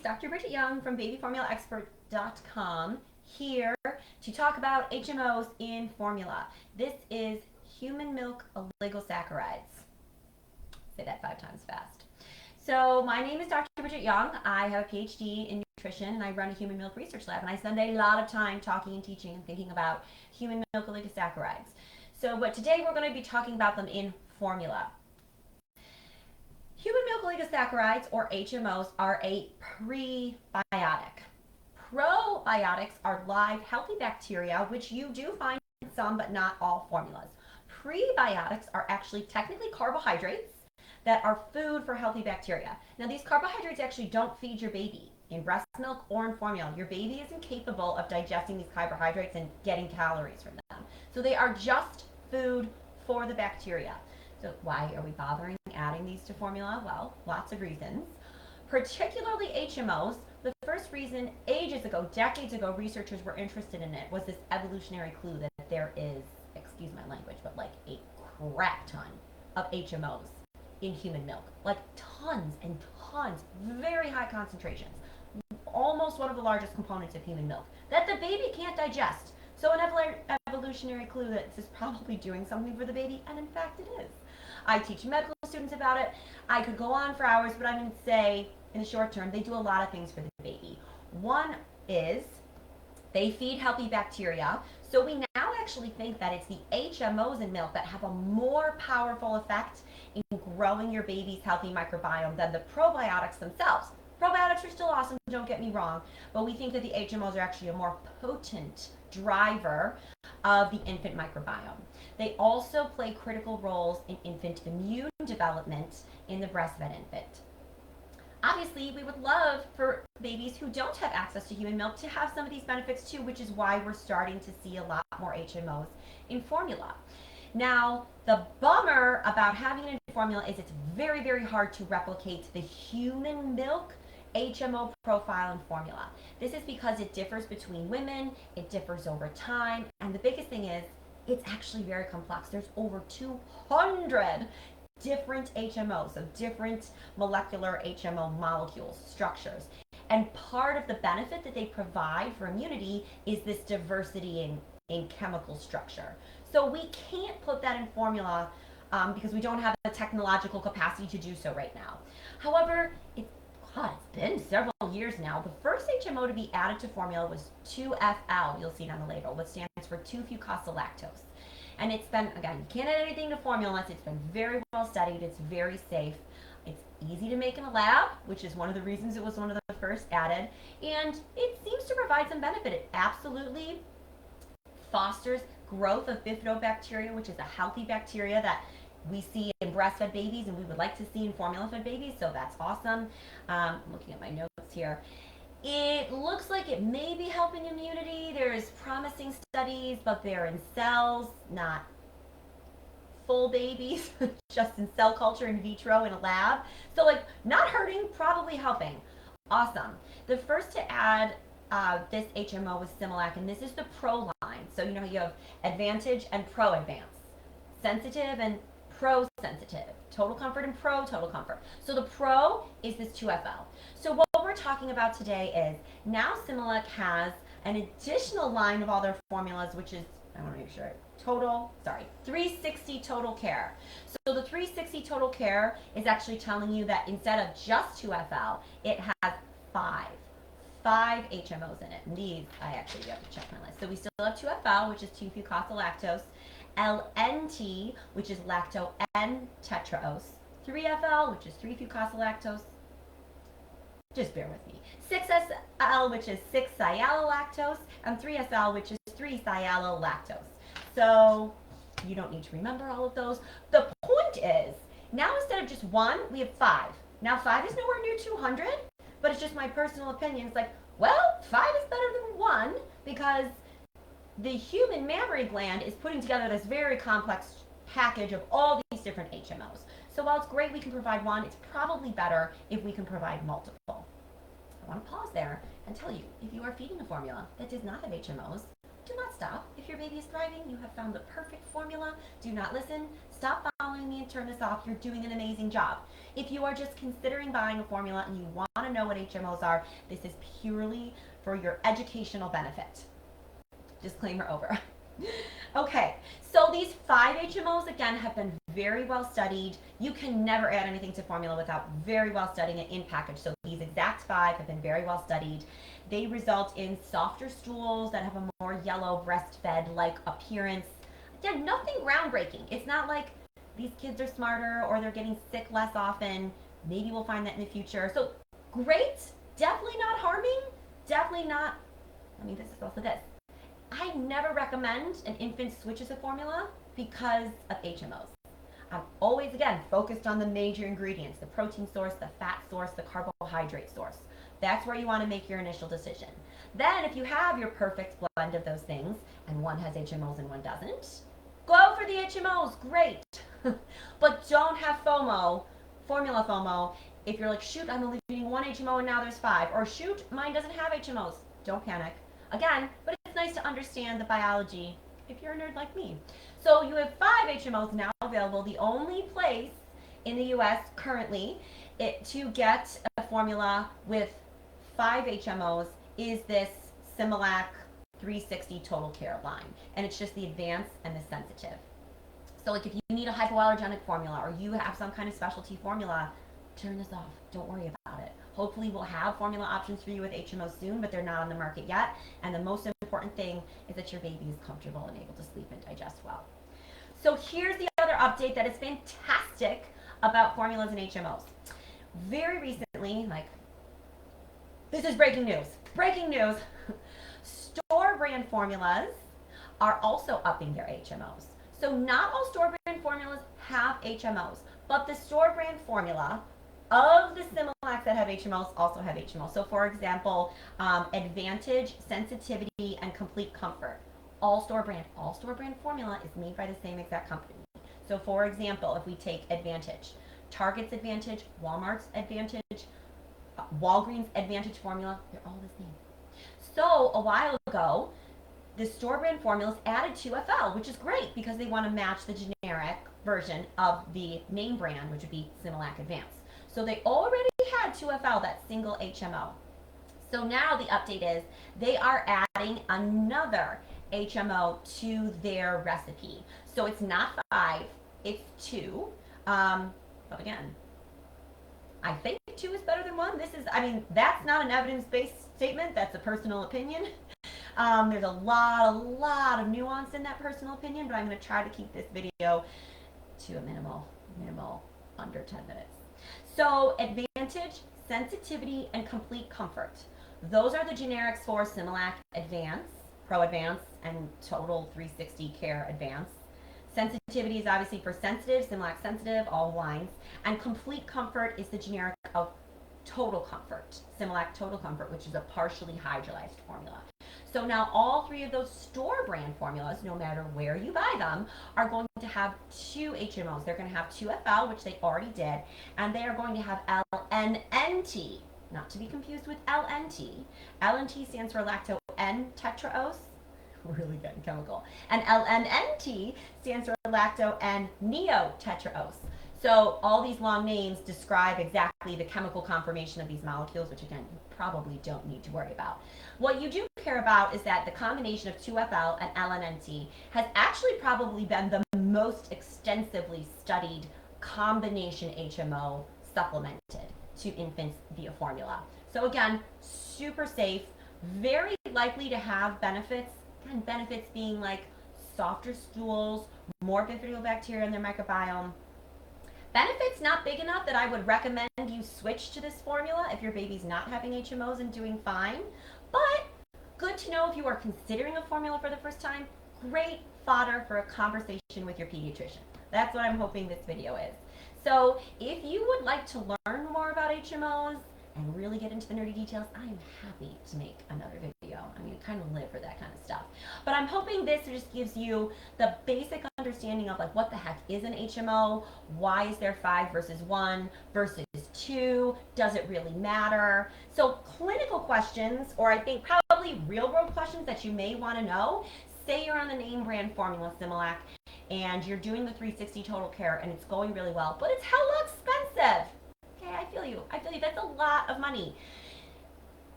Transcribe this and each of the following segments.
It's Dr. Bridget Young from babyformulaexpert.com here to talk about HMOs in formula. This is human milk oligosaccharides. Say that 5 times fast. So my name is Dr. Bridget Young. I have a PhD in nutrition and I run a human milk research lab, and I spend a lot of time talking and teaching and thinking about human milk oligosaccharides. But today we're going to be talking about them in formula. Human milk oligosaccharides, or HMOs, are a prebiotic. Probiotics are live, healthy bacteria, which you do find in some but not all formulas. Prebiotics are actually technically carbohydrates that are food for healthy bacteria. Now, these carbohydrates actually don't feed your baby in breast milk or in formula. Your baby is incapable of digesting these carbohydrates and getting calories from them. So they are just food for the bacteria. So why are we bothering adding these to formula? Well, lots of reasons. Particularly HMOs. The first reason, ages ago, decades ago, researchers were interested in it was this evolutionary clue that there is, excuse my language, but like a crap ton of HMOs in human milk. Like tons and tons, very high concentrations. Almost one of the largest components of human milk that the baby can't digest. So an evolutionary clue that this is probably doing something for the baby, and in fact it is. I teach medical students about it. I could go on for hours, but I'm going to say in the short term, they do a lot of things for the baby. One is they feed healthy bacteria. So we now actually think that it's the HMOs in milk that have a more powerful effect in growing your baby's healthy microbiome than the probiotics themselves. Probiotics are still awesome, don't get me wrong, but we think that the HMOs are actually a more potent driver of the infant microbiome. They also play critical roles in infant immune development in the breastfed infant. Obviously, we would love for babies who don't have access to human milk to have some of these benefits too, which is why we're starting to see a lot more HMOs in formula. Now, the bummer about having it in formula is it's very, very hard to replicate the human milk HMO profile in formula. This is because it differs between women, it differs over time, and the biggest thing is it's actually very complex. There's over 200 different HMOs, so different molecular HMO molecules, structures. And part of the benefit that they provide for immunity is this diversity in chemical structure. So we can't put that in formula because we don't have the technological capacity to do so right now. However, it's been several years now. The first HMO to be added to formula was 2FL, you'll see it on the label, which stands for 2-fucosylactose. And it's been, again, you can't add anything to formulas. It's been very well studied. It's very safe. It's easy to make in a lab, which is one of the reasons it was one of the first added. And it seems to provide some benefit. It absolutely fosters growth of bifidobacteria, which is a healthy bacteria that we see in breastfed babies and we would like to see in formula-fed babies, so that's awesome. Looking at my notes here. It looks like it may be helping immunity. There's promising studies, but they're in cells, not full babies, just in cell culture in vitro in a lab. So like not hurting, probably helping. Awesome. The first to add this HMO was Similac, and this is the Pro line. So you know you have Advantage and Pro Advance, sensitive and Pro sensitive, total comfort and Pro total comfort. So the Pro is this 2FL. So what we're talking about today is now Similac has an additional line of all their formulas, which is, I want to make sure, 360 total care. So the 360 total care is actually telling you that instead of just 2FL, it has five HMOs in it. And these, I actually do have to check my list. So we still have 2FL, which is 2-fucosylactose, LNT, which is lacto N-tetraose, 3FL, which is 3-fucosylactose, just bear with me, 6SL, which is 6-sialolactose, and 3SL, which is 3-sialolactose. So you don't need to remember all of those. The point is, now instead of just one, we have 5. Now 5 is nowhere near 200, but it's just my personal opinion. It's like, well, 5 is better than 1 because the human mammary gland is putting together this very complex package of all these different HMOs. So while it's great we can provide one, it's probably better if we can provide multiple. I want to pause there and tell you, if you are feeding a formula that does not have HMOs, do not stop. If your baby is thriving, you have found the perfect formula. Do not listen. Stop following me and turn this off. You're doing an amazing job. If you are just considering buying a formula and you want to know what HMOs are, this is purely for your educational benefit. Disclaimer over. Okay, so these 5 HMOs, again, have been very well studied. You can never add anything to formula without very well studying it in package. So these exact 5 have been very well studied. They result in softer stools that have a more yellow breastfed-like appearance. Again, nothing groundbreaking. It's not like these kids are smarter or they're getting sick less often. Maybe we'll find that in the future. So great, definitely not harming, definitely not, this is also this. I never recommend an infant switches a formula because of HMOs. I'm always, again, focused on the major ingredients, the protein source, the fat source, the carbohydrate source. That's where you want to make your initial decision. Then if you have your perfect blend of those things, and one has HMOs and one doesn't, go for the HMOs, great. But don't have FOMO, formula FOMO, if you're like, shoot, I'm only eating one HMO and now there's 5, or shoot, mine doesn't have HMOs. Don't panic. Again, but it's nice to understand the biology if you're a nerd like me. So you have 5 HMOs now available. The only place in the US currently to get a formula with 5 HMOs is this Similac 360 Total Care line. And it's just the advanced and the sensitive. So like if you need a hypoallergenic formula or you have some kind of specialty formula, turn this off. Don't worry about it. Hopefully we'll have formula options for you with HMOs soon, but they're not on the market yet. And the most important thing is that your baby is comfortable and able to sleep and digest well. So here's the other update that is fantastic about formulas and HMOs. Very recently, this is breaking news. Breaking news. Store brand formulas are also upping their HMOs. So not all store brand formulas have HMOs, but the store brand formula of the Similacs that have HMOs also have HMOs. So for example, Advantage, Sensitivity, and Complete Comfort. All store brand formula is made by the same exact company. So for example, if we take Advantage, Target's Advantage, Walmart's Advantage, Walgreens Advantage formula, they're all the same. So a while ago, the store brand formulas added 2FL, which is great because they want to match the generic version of the name brand, which would be Similac Advanced. So they already had 2FL, that single HMO. So now the update is they are adding another HMO to their recipe. So it's not 5, it's 2. But again, I think 2 is better than 1. That's not an evidence-based statement. That's a personal opinion. There's a lot of nuance in that personal opinion, but I'm going to try to keep this video to a minimal under 10 minutes. So Advantage, Sensitivity, and Complete Comfort. Those are the generics for Similac Advance, Pro Advance, and Total 360 Care Advance. Sensitivity is obviously for sensitive, Similac Sensitive, all lines. And Complete Comfort is the generic of Total Comfort, Similac Total Comfort, which is a partially hydrolyzed formula. So now all 3 of those store brand formulas, no matter where you buy them, are going to have 2 HMOs. They're going to have 2FL, which they already did, and they are going to have LNNT, not to be confused with LNT. LNT stands for lacto-N-tetraose. Really getting chemical. And LNNT stands for lacto-N-neotetraose. So all these long names describe exactly the chemical conformation of these molecules, which again, you probably don't need to worry about. What you do care about is that the combination of 2FL and LNNT has actually probably been the most extensively studied combination HMO supplemented to infants via formula. So again, super safe, very likely to have benefits, and benefits being like softer stools, more bifidobacteria in their microbiome. Benefits not big enough that I would recommend you switch to this formula if your baby's not having HMOs and doing fine. But good to know if you are considering a formula for the first time. Great fodder for a conversation with your pediatrician. That's what I'm hoping this video is. So if you would like to learn more about HMOs, and really get into the nerdy details, I am happy to make another video. I mean, I kind of live for that kind of stuff. But I'm hoping this just gives you the basic understanding of like what the heck is an HMO, why is there 5 versus 1 versus 2, does it really matter? So clinical questions, or I think probably real world questions that you may want to know, say you're on the name brand formula Similac and you're doing the 360 total care and it's going really well, but it's hella expensive. Okay, I feel you. That's a lot of money.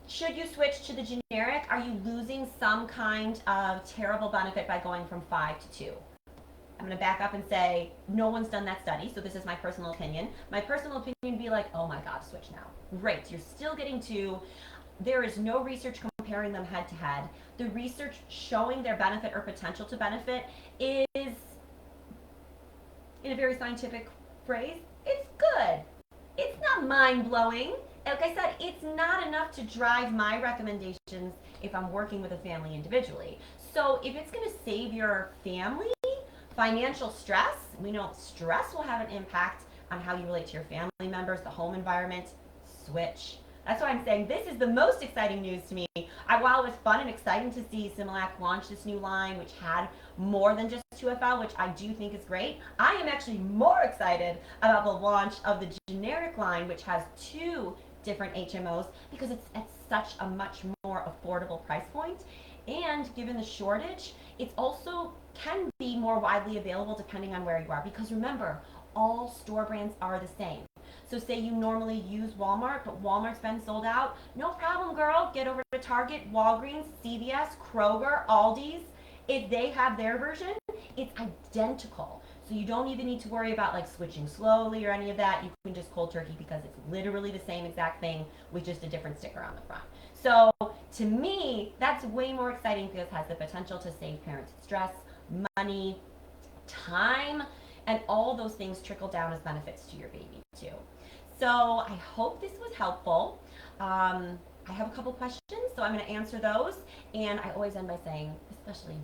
Should you switch to the generic? Are you losing some kind of terrible benefit by going from 5 to 2? I'm going to back up and say no one's done that study, so this is my personal opinion. My personal opinion would be like, oh my god, switch now. Great, you're still getting 2. There is no research comparing them head to head. The research showing their benefit or potential to benefit is, in a very scientific phrase, it's good. It's not mind-blowing. Like I said, it's not enough to drive my recommendations if I'm working with a family individually. So if it's going to save your family financial stress, we know stress will have an impact on how you relate to your family members, the home environment, switch. That's why I'm saying this is the most exciting news to me. While it was fun and exciting to see Similac launch this new line, which had more than just 2FL, which I do think is great, I am actually more excited about the launch of the generic line, which has 2 different HMOs, because it's at such a much more affordable price point. And given the shortage, it's also can be more widely available depending on where you are. Because remember, all store brands are the same. So say you normally use Walmart, but Walmart's been sold out. No problem, girl. Get over to Target, Walgreens, CVS, Kroger, Aldi's. If they have their version, it's identical. So you don't even need to worry about like switching slowly or any of that. You can just cold turkey because it's literally the same exact thing with just a different sticker on the front. So to me, that's way more exciting because it has the potential to save parents stress, money, time, and all those things trickle down as benefits to your baby too. So I hope this was helpful. I have a couple questions, so I'm going to answer those. And I always end by saying, especially,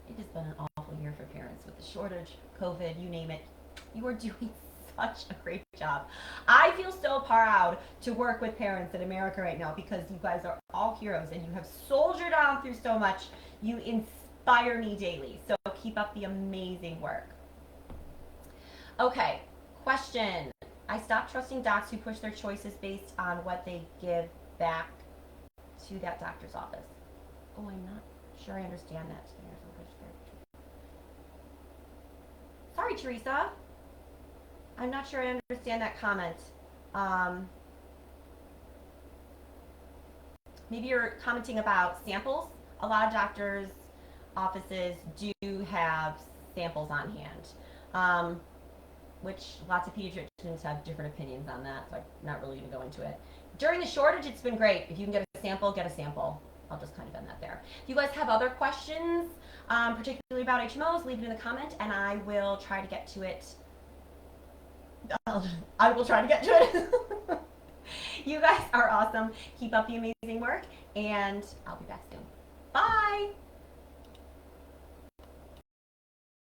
it has been an awful year for parents with the shortage, COVID, you name it. You are doing such a great job. I feel so proud to work with parents in America right now because you guys are all heroes and you have soldiered on through so much. You inspire me daily. So keep up the amazing work. Okay, question. I stopped trusting docs who push their choices based on what they give back to that doctor's office. Oh, I'm not sure I understand that. Sorry, Teresa. I'm not sure I understand that comment. Maybe you're commenting about samples. A lot of doctors' offices do have samples on hand, which lots of pediatricians have different opinions on that, so I'm not really going to go into it. During the shortage, it's been great. If you can get a sample, get a sample. I'll just kind of end that there. If you guys have other questions, particularly about HMOs, leave it in the comment, and I will try to get to it. I will try to get to it. You guys are awesome. Keep up the amazing work, and I'll be back soon. Bye!